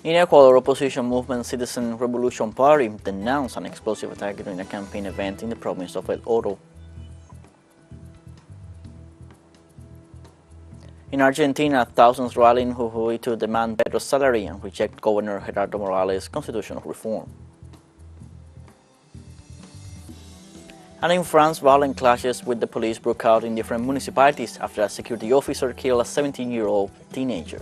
In Ecuador, opposition movement Citizen Revolution Party denounced an explosive attack during a campaign event in the province of El Oro. In Argentina, thousands rallied in Jujuy to demand better salary and reject Governor Gerardo Morales' constitutional reform. And in France, violent clashes with the police broke out in different municipalities after a security officer killed a 17-year-old teenager.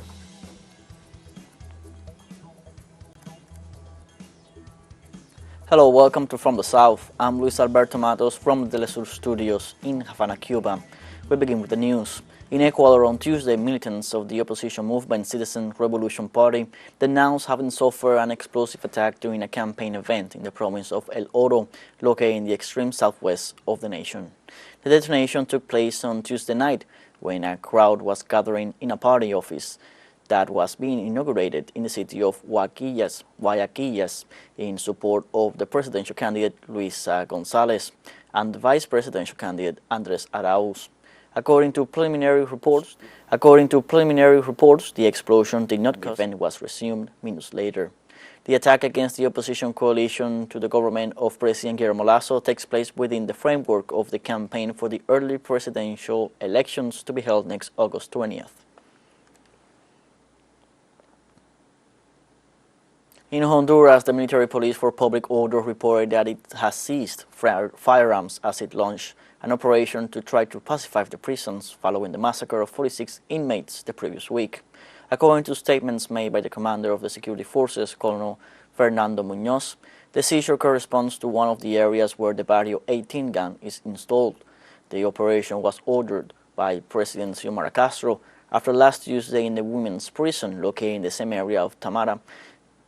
Hello, welcome to From the South. I'm Luis Alberto Matos from the TeleSUR studios in Havana, Cuba. We begin with the news. In Ecuador on Tuesday, militants of the opposition movement Citizen Revolution Party denounced having suffered an explosive attack during a campaign event in the province of El Oro, located in the extreme southwest of the nation. The detonation took place on Tuesday night when a crowd was gathering in a party office that was being inaugurated in the city of Guayaquillas in support of the presidential candidate Luis González and the vice presidential candidate Andrés Arauz. According to preliminary reports, the explosion did not cause. The event was resumed minutes later. The attack against the opposition coalition to the government of President Guillermo Lasso takes place within the framework of the campaign for the early presidential elections to be held next August 20th. In Honduras, the military police for public order reported that it has seized firearms as it launched an operation to try to pacify the prisons following the massacre of 46 inmates the previous week. According to statements made by the commander of the security forces, Colonel Fernando Muñoz, the seizure corresponds to one of the areas where the Barrio 18 gun is installed. The operation was ordered by President Xiomara Castro after last Tuesday in the women's prison located in the same area of Tamara.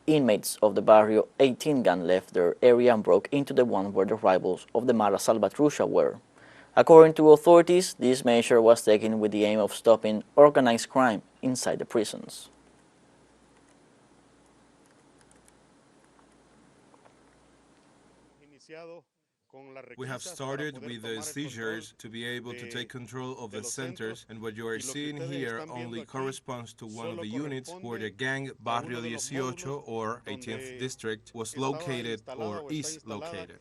Inmates of the Barrio 18 gun left their area and broke into the one where the rivals of the Mara Salvatrucha were. According to authorities, this measure was taken with the aim of stopping organized crime inside the prisons. We have started with the seizures to be able to take control of the centers, and what you are seeing here only corresponds to one of the units where the gang Barrio 18 or 18th District was located or is located.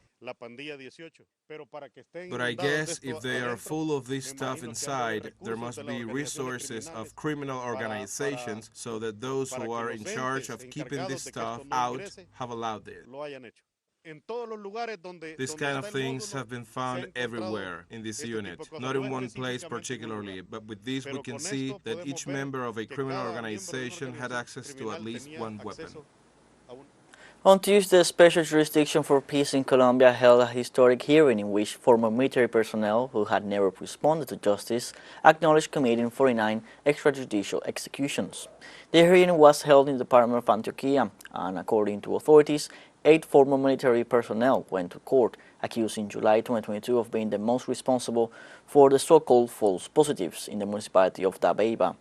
But I guess if they are full of this stuff inside, there must be resources of criminal organizations so that those who are in charge of keeping this stuff out have allowed it. These kind of things have been found everywhere in this unit, not in one place particularly, but with this we can see that each member of a criminal organization had access to at least one weapon. On Tuesday, the Special Jurisdiction for Peace in Colombia held a historic hearing in which former military personnel who had never responded to justice acknowledged committing 49 extrajudicial executions. The hearing was held in the Department of Antioquia, and according to authorities, 8 former military personnel went to court, accused in July 2022 of being the most responsible for the so-called false positives in the municipality of Dabeiba.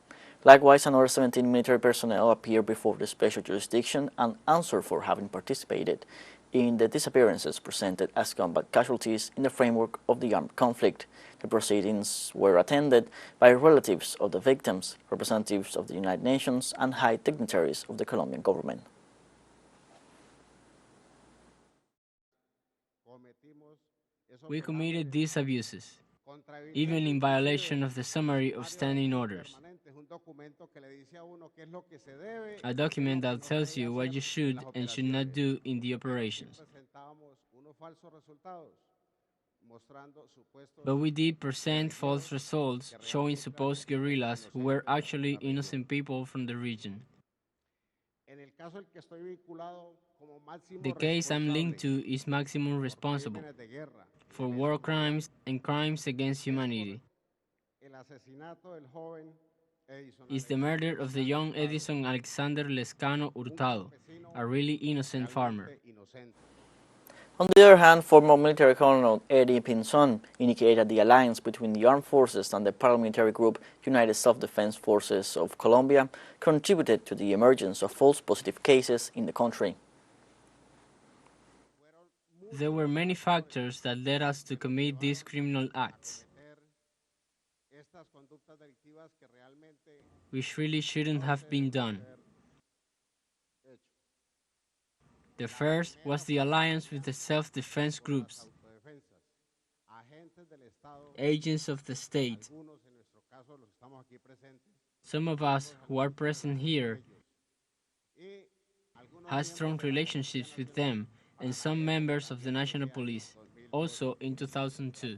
Likewise, another 17 military personnel appeared before the special jurisdiction and answered for having participated in the disappearances presented as combat casualties in the framework of the armed conflict. The proceedings were attended by relatives of the victims, representatives of the United Nations, and high dignitaries of the Colombian government. We committed these abuses, even in violation of the summary of standing orders, a document that tells you what you should and should not do in the operations. But we did present false results showing supposed guerrillas who were actually innocent people from the region. The case I'm linked to is maximum responsible for war crimes and crimes against humanity. It's the murder of the young Edison Alexander Lescano Hurtado, a really innocent farmer. On the other hand, former military colonel Eddie Pinzon indicated that the alliance between the armed forces and the paramilitary group United Self-Defense Forces of Colombia contributed to the emergence of false positive cases in the country. There were many factors that led us to commit these criminal acts, which really shouldn't have been done. The first was the alliance with the self-defense groups, agents of the state. Some of us who are present here had strong relationships with them and some members of the National Police, also in 2002.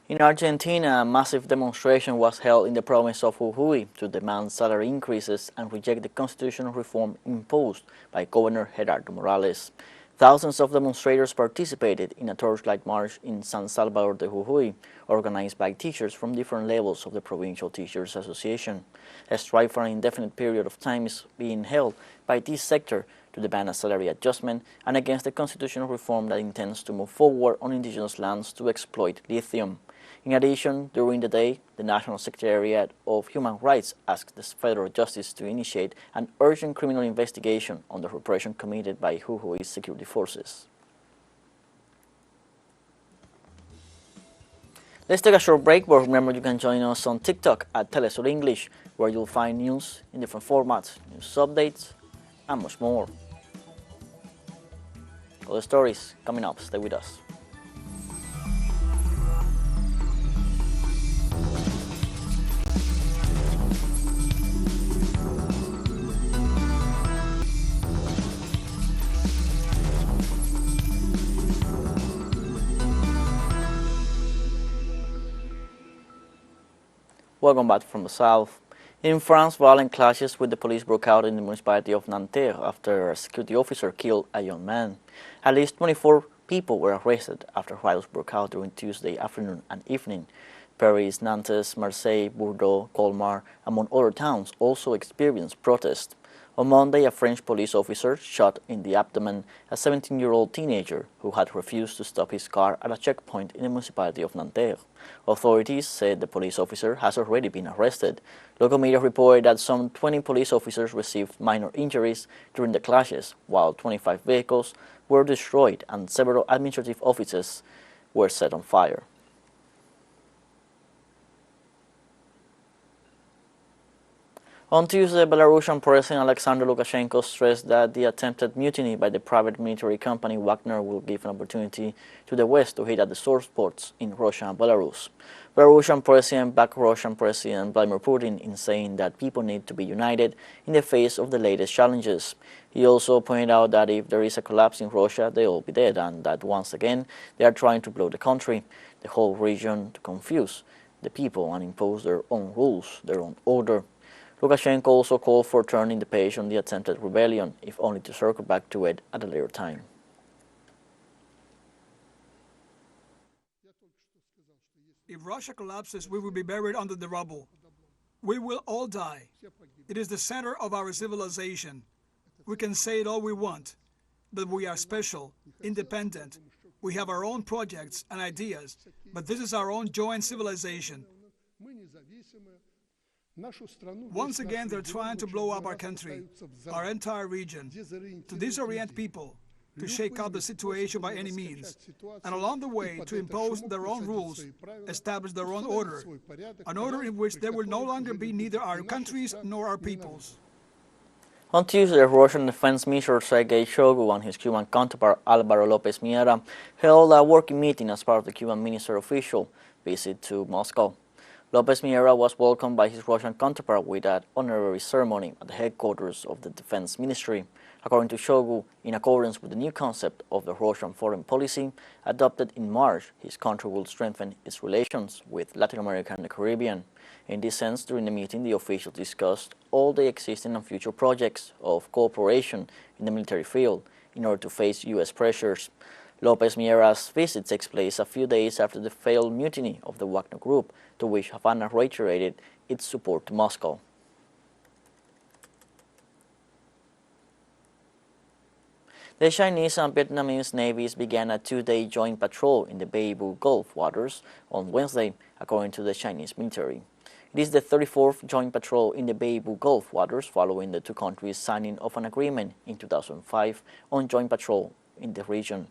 In Argentina, a massive demonstration was held in the province of Jujuy to demand salary increases and reject the constitutional reform imposed by Governor Gerardo Morales. Thousands of demonstrators participated in a torchlight march in San Salvador de Jujuy, organized by teachers from different levels of the Provincial Teachers Association. A strike for an indefinite period of time is being held by this sector to demand a salary adjustment and against the constitutional reform that intends to move forward on indigenous lands to exploit lithium. In addition, during the day, the National Secretariat of Human Rights asked the federal justice to initiate an urgent criminal investigation on the repression committed by Jujuy's security forces. Let's take a short break, but remember you can join us on TikTok at TeleSUR English, where you'll find news in different formats, news updates, and much more. All the stories coming up. Stay with us. Welcome back from the south. In France, violent clashes with the police broke out in the municipality of Nanterre after a security officer killed a young man. At least 24 people were arrested after riots broke out during Tuesday afternoon and evening. Paris, Nantes, Marseille, Bordeaux, Colmar, among other towns, also experienced protests. On Monday, a French police officer shot in the abdomen a 17-year-old teenager who had refused to stop his car at a checkpoint in the municipality of Nanterre. Authorities said the police officer has already been arrested. Local media reported that some 20 police officers received minor injuries during the clashes, while 25 vehicles were destroyed and several administrative offices were set on fire. On Tuesday, Belarusian President Alexander Lukashenko stressed that the attempted mutiny by the private military company Wagner will give an opportunity to the West to hit at the source ports in Russia and Belarus. Belarusian President backed Russian President Vladimir Putin in saying that people need to be united in the face of the latest challenges. He also pointed out that if there is a collapse in Russia, they will be dead, and that once again they are trying to blow the country, the whole region, to confuse the people and impose their own rules, their own order. Lukashenko also called for turning the page on the attempted rebellion, if only to circle back to it at a later time. If Russia collapses, we will be buried under the rubble. We will all die. It is the center of our civilization. We can say it all we want, but we are special, independent. We have our own projects and ideas, but this is our own joint civilization. Once again, they're trying to blow up our country, our entire region, to disorient people, to shake up the situation by any means, and along the way to impose their own rules, establish their own order, an order in which there will no longer be neither our countries nor our peoples. On Tuesday, Russian Defense Minister Sergei Shoigu and his Cuban counterpart Álvaro López Miera held a working meeting as part of the Cuban minister official visit to Moscow. López Miera was welcomed by his Russian counterpart with an honorary ceremony at the headquarters of the Defense Ministry. According to Shoigu, in accordance with the new concept of the Russian foreign policy adopted in March, his country will strengthen its relations with Latin America and the Caribbean. In this sense, during the meeting, the officials discussed all the existing and future projects of cooperation in the military field in order to face U.S. pressures. López Miera's visit takes place a few days after the failed mutiny of the Wagner Group, to which Havana reiterated its support to Moscow. The Chinese and Vietnamese navies began a two-day joint patrol in the Beibu Gulf waters on Wednesday, according to the Chinese military. It is the 34th joint patrol in the Beibu Gulf waters following the two countries signing of an agreement in 2005 on joint patrol in the region.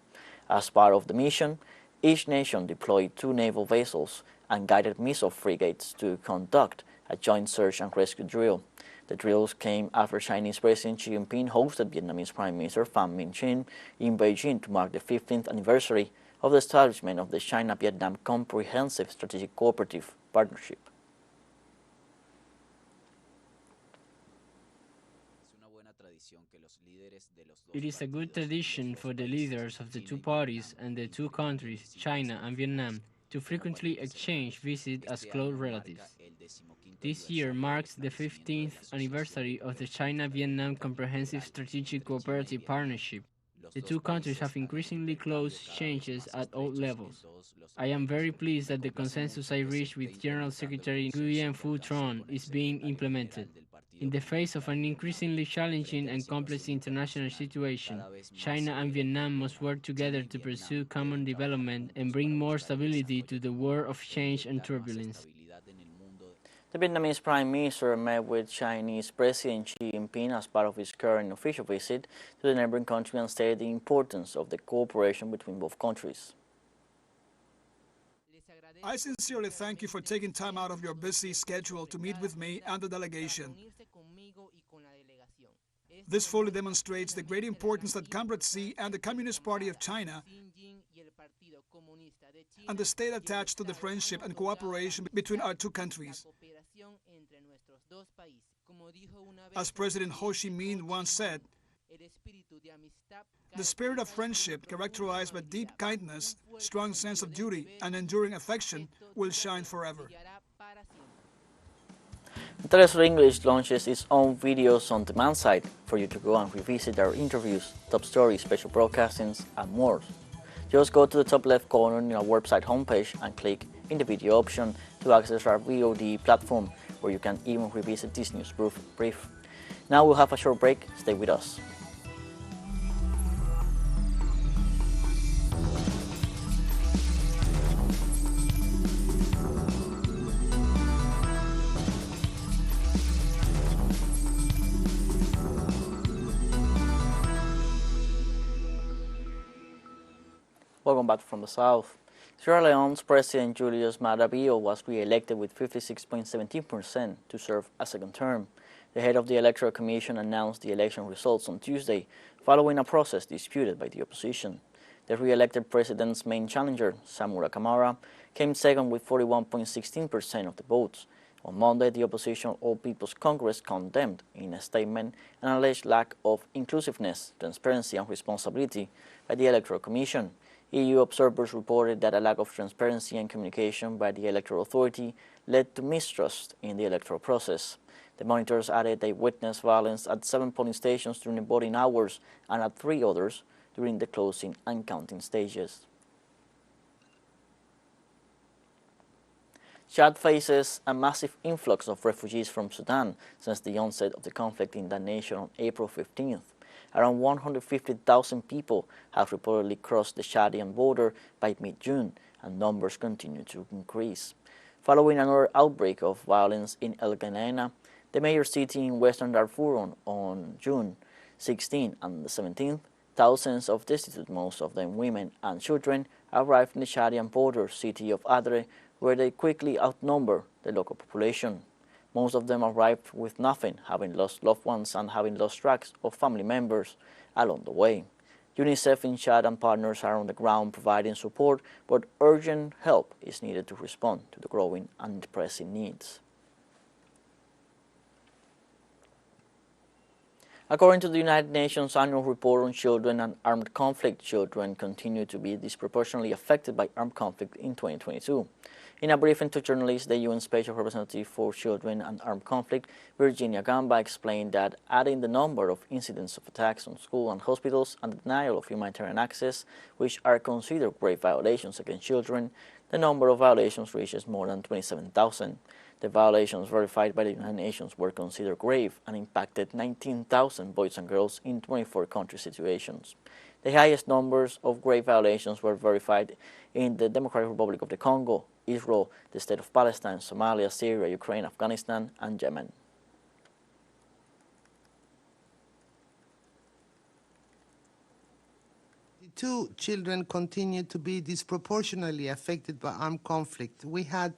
As part of the mission, each nation deployed 2 naval vessels and guided missile frigates to conduct a joint search and rescue drill. The drills came after Chinese President Xi Jinping hosted Vietnamese Prime Minister Pham Minh Chinh in Beijing to mark the 15th anniversary of the establishment of the China-Vietnam Comprehensive Strategic Cooperative Partnership. It is a good tradition for the leaders of the two parties and the two countries, China and Vietnam, to frequently exchange visits as close relatives. This year marks the 15th anniversary of the China-Vietnam Comprehensive Strategic Cooperative Partnership. The two countries have increasingly close exchanges at all levels. I am very pleased that the consensus I reached with General Secretary Nguyen Phu Trong is being implemented. In the face of an increasingly challenging and complex international situation, China and Vietnam must work together to pursue common development and bring more stability to the world of change and turbulence. The Vietnamese Prime Minister met with Chinese President Xi Jinping as part of his current official visit to the neighboring country and stated the importance of the cooperation between both countries. I sincerely thank you for taking time out of your busy schedule to meet with me and the delegation. This fully demonstrates the great importance that Comrade Xi and the Communist Party of China and the state attached to the friendship and cooperation between our two countries. As President Ho Chi Minh once said, the spirit of friendship, characterized by deep kindness, strong sense of duty, and enduring affection, will shine forever. TeleSUR English launches its own videos on demand site for you to go and revisit our interviews, top stories, special broadcastings, and more. Just go to the top left corner in our website homepage and click in the video option to access our VOD platform, where you can even revisit this news brief. Now we'll have a short break. Stay with us. Welcome back from the South. Sierra Leone's President Julius Maada Bio was re-elected with 56.17% to serve a second term. The head of the Electoral Commission announced the election results on Tuesday, following a process disputed by the opposition. The re-elected president's main challenger, Samura Kamara, came second with 41.16% of the votes. On Monday, the opposition All People's Congress condemned in a statement an alleged lack of inclusiveness, transparency and responsibility by the Electoral Commission. EU observers reported that a lack of transparency and communication by the Electoral Authority led to mistrust in the electoral process. The monitors added they witnessed violence at 7 polling stations during the voting hours and at 3 others during the closing and counting stages. Chad faces a massive influx of refugees from Sudan since the onset of the conflict in that nation on April 15th. Around 150,000 people have reportedly crossed the Chadian border by mid-June, and numbers continue to increase. Following another outbreak of violence in El Geneina, the major city in western Darfur on June 16 and 17th, thousands of destitute, most of them women and children, arrived in the Chadian border city of Adre, where they quickly outnumber the local population. Most of them arrived with nothing, having lost loved ones and having lost tracks of family members along the way. UNICEF in Chad and partners are on the ground providing support, but urgent help is needed to respond to the growing and pressing needs. According to the United Nations Annual Report on Children and Armed Conflict, children continue to be disproportionately affected by armed conflict in 2022. In a briefing to journalists, the UN Special Representative for Children and Armed Conflict, Virginia Gamba, explained that adding the number of incidents of attacks on schools and hospitals and the denial of humanitarian access, which are considered grave violations against children, the number of violations reaches more than 27,000. The violations verified by the United Nations were considered grave and impacted 19,000 boys and girls in 24 country situations. The highest numbers of grave violations were verified in the Democratic Republic of the Congo, Israel, the State of Palestine, Somalia, Syria, Ukraine, Afghanistan, and Yemen. Two children continue to be disproportionately affected by armed conflict. We had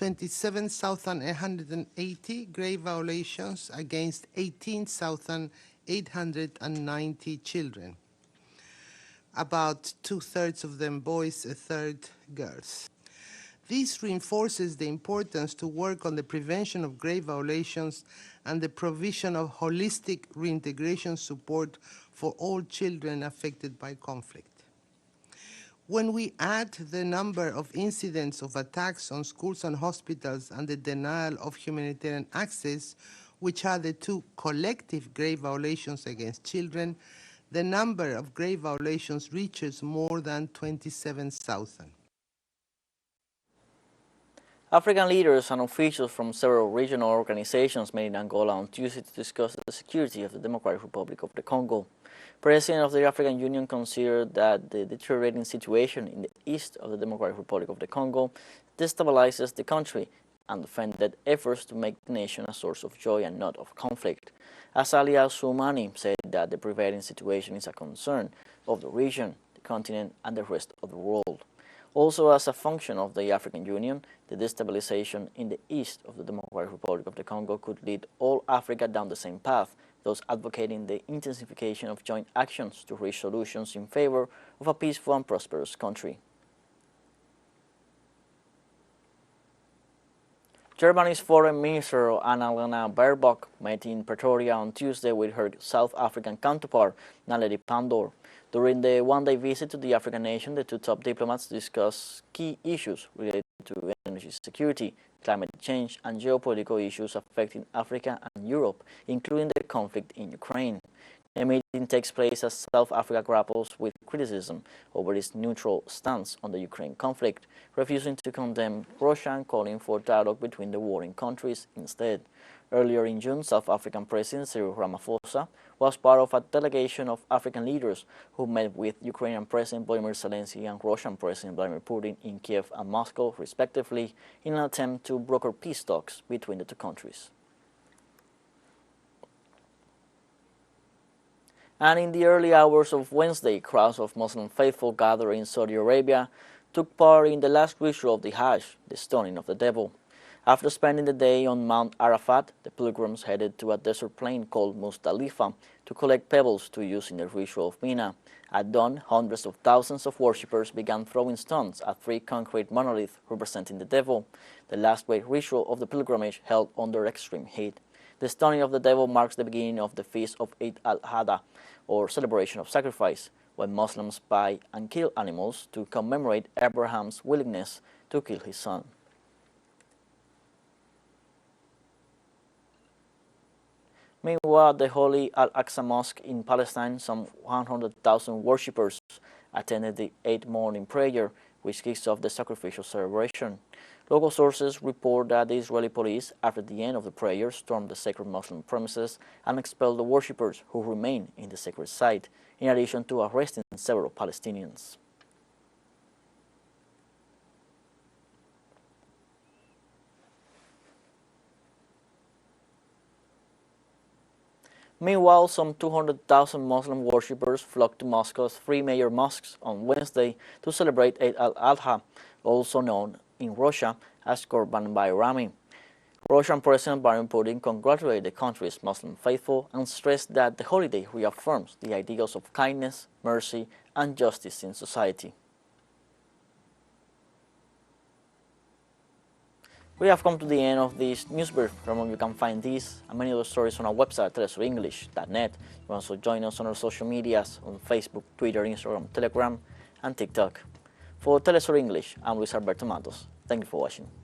27,880 grave violations against 18,890 children. About two-thirds of them boys, a third girls. This reinforces the importance to work on the prevention of grave violations and the provision of holistic reintegration support for all children affected by conflict. When we add the number of incidents of attacks on schools and hospitals and the denial of humanitarian access, which are the two collective grave violations against children, the number of grave violations reaches more than 27,000. African leaders and officials from several regional organizations met in Angola on Tuesday to discuss the security of the Democratic Republic of the Congo. President of the African Union considered that the deteriorating situation in the east of the Democratic Republic of the Congo destabilizes the country and defended efforts to make the nation a source of joy and not of conflict. Azali Assoumani said that the prevailing situation is a concern of the region, the continent, and the rest of the world. Also, as a function of the African Union, the destabilization in the east of the Democratic Republic of the Congo could lead all Africa down the same path, thus advocating the intensification of joint actions to reach solutions in favor of a peaceful and prosperous country. Germany's Foreign Minister Annalena Baerbock met in Pretoria on Tuesday with her South African counterpart, Naledi Pandor. During the one-day visit to the African nation, the two top diplomats discussed key issues related to energy security, climate change, and geopolitical issues affecting Africa and Europe, including the conflict in Ukraine. The meeting takes place as South Africa grapples with criticism over its neutral stance on the Ukraine conflict, refusing to condemn Russia and calling for dialogue between the warring countries instead. Earlier in June, South African President Cyril Ramaphosa was part of a delegation of African leaders who met with Ukrainian President Volodymyr Zelensky and Russian President Vladimir Putin in Kiev and Moscow, respectively, in an attempt to broker peace talks between the two countries. And in the early hours of Wednesday, crowds of Muslim faithful gathered in Saudi Arabia took part in the last ritual of the Hajj, the stoning of the devil. After spending the day on Mount Arafat, the pilgrims headed to a desert plain called Muzdalifah to collect pebbles to use in the ritual of Mina. At dawn, hundreds of thousands of worshippers began throwing stones at three concrete monoliths representing the devil, the last great ritual of the pilgrimage held under extreme heat. The stoning of the devil marks the beginning of the feast of Eid al-Adha, or celebration of sacrifice, when Muslims buy and kill animals to commemorate Abraham's willingness to kill his son. Meanwhile, the Holy Al-Aqsa Mosque in Palestine, some 100,000 worshippers attended the Eid morning prayer, which kicks off the sacrificial celebration. Local sources report that the Israeli police, after the end of the prayer, stormed the sacred Muslim premises and expelled the worshippers who remained in the sacred site, in addition to arresting several Palestinians. Meanwhile, some 200,000 Muslim worshippers flocked to Moscow's three major mosques on Wednesday to celebrate Eid al-Adha, also known in Russia as Kurban Bayrami. Russian President Vladimir Putin congratulated the country's Muslim faithful and stressed that the holiday reaffirms the ideals of kindness, mercy, and justice in society. We have come to the end of this news brief. Remember, you can find these and many other stories on our website, telesurenglish.net. You can also join us on our social medias on Facebook, Twitter, Instagram, Telegram, and TikTok. For TeleSUR English, I'm Luis Alberto Matos. Thank you for watching.